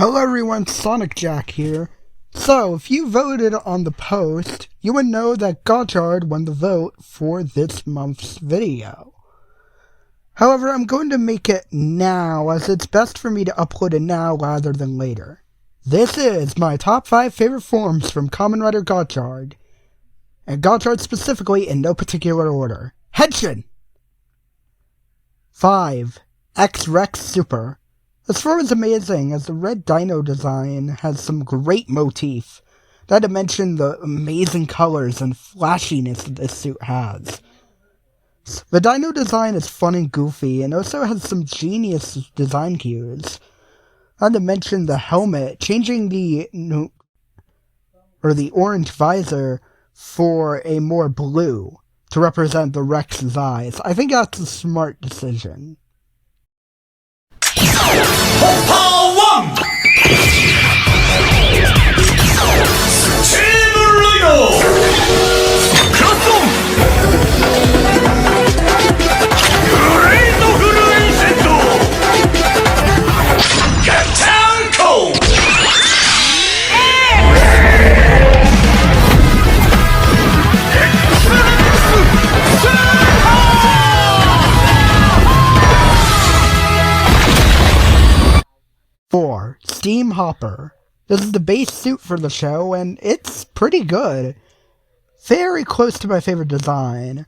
Hello everyone, Sonic Jack here. So, if you voted on the post, you would know that Gotchard won the vote for this month's video. However, I'm going to make it now, as it's best for me to upload it now rather than later. This is my top 5 favorite forms from Kamen Rider Gotchard, and Gotchard specifically in no particular order. Henshin! 5. X-Rex Super. This form is amazing, as the red dino design has some great motif, not to mention the amazing colors and flashiness that this suit has. The dino design is fun and goofy, and also has some genius design cues, not to mention the helmet, changing the orange visor for a more blue, to represent the Rex's eyes. I think that's a smart decision. Power 1! Team Rhino! Cross on! Great Fluenceto! Gatanko! Steam Hopper. This is the base suit for the show, and it's pretty good. Very close to my favorite design.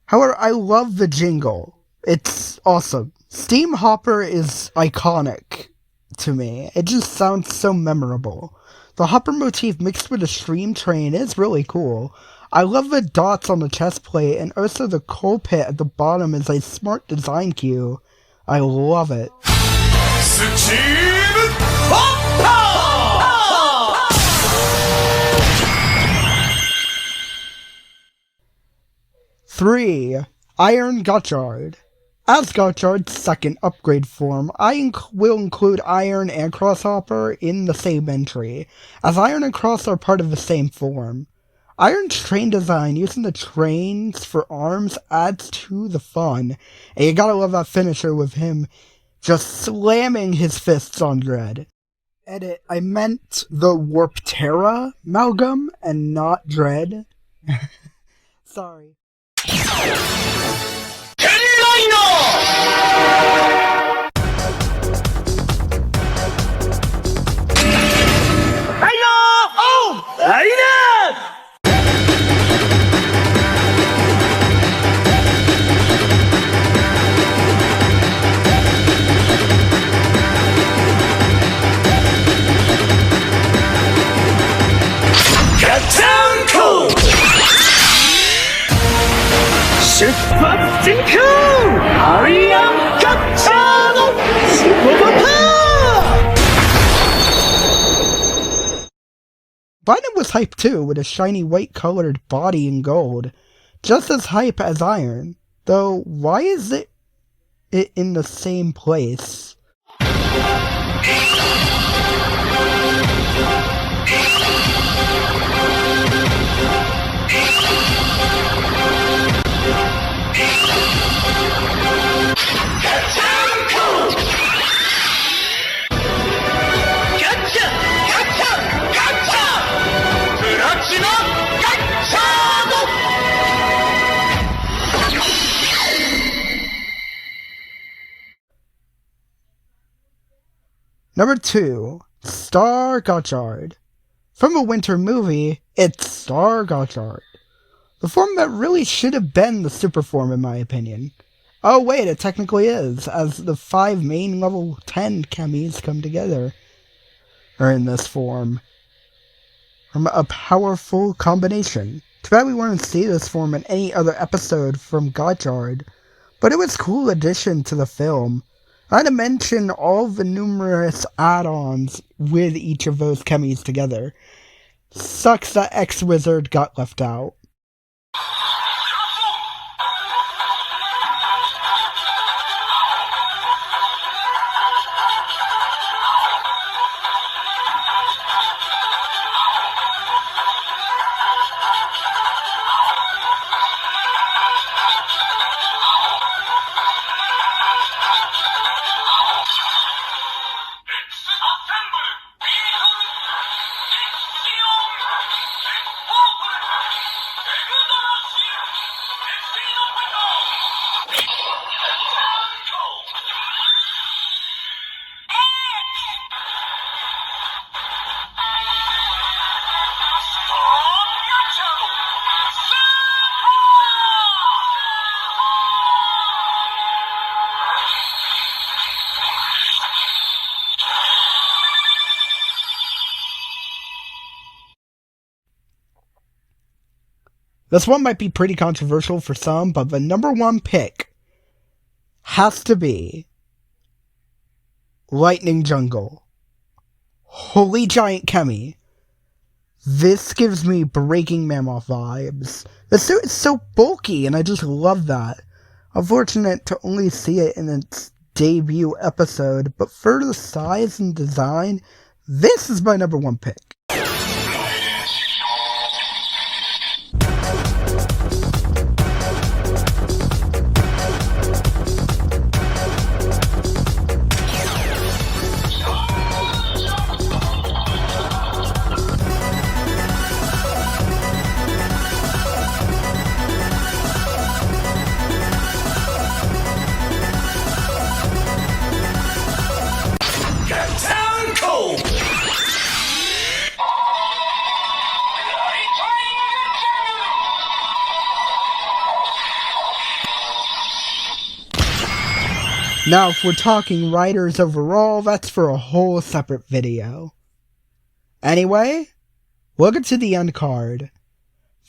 However, I love the jingle. It's awesome. Steam Hopper is iconic to me. It just sounds so memorable. The hopper motif mixed with a stream train is really cool. I love the dots on the chest plate, and also the coal pit at the bottom is a smart design cue. I love it. Steam Hopper! 3. Iron Gotchard. As Gotchard's second upgrade form, I will include Iron and Crosshopper in the same entry, as Iron and Cross are part of the same form. Iron's train design, using the trains for arms, adds to the fun, and you gotta love that finisher with him just slamming his fists on Dread. Edit, I meant the Warp Terra amalgam and not Dread. Sorry. Bynum was hype too, with a shiny white-colored body in gold. Just as hype as Iron. Though, why is it in the same place? Number 2. Star Gotchard. From a winter movie, it's Star Gotchard. The form that really should have been the super form in my opinion. Oh wait, it technically is, as the 5 main level 10 chemis come together are in this form. From a powerful combination. Too bad we wouldn't see this form in any other episode from Gotchard, but it was a cool addition to the film. Not to mention all the numerous add-ons with each of those chemis together. Sucks that X-Wizard got left out. This one might be pretty controversial for some, but the number one pick has to be Lightning Jungle. Holy Giant Kemi. This gives me Breaking Mammoth vibes. The suit is so bulky, and I just love that. I'm fortunate to only see it in its debut episode, but for the size and design, this is my number one pick. Now, if we're talking writers overall, that's for a whole separate video. Anyway, welcome to the end card.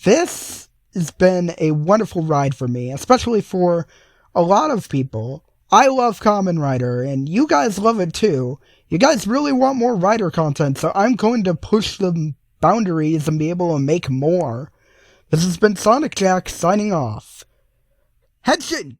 This has been a wonderful ride for me, especially for a lot of people. I love Kamen Rider, and you guys love it too. You guys really want more Rider content, so I'm going to push the boundaries and be able to make more. This has been Sonic Jack signing off. Henshin!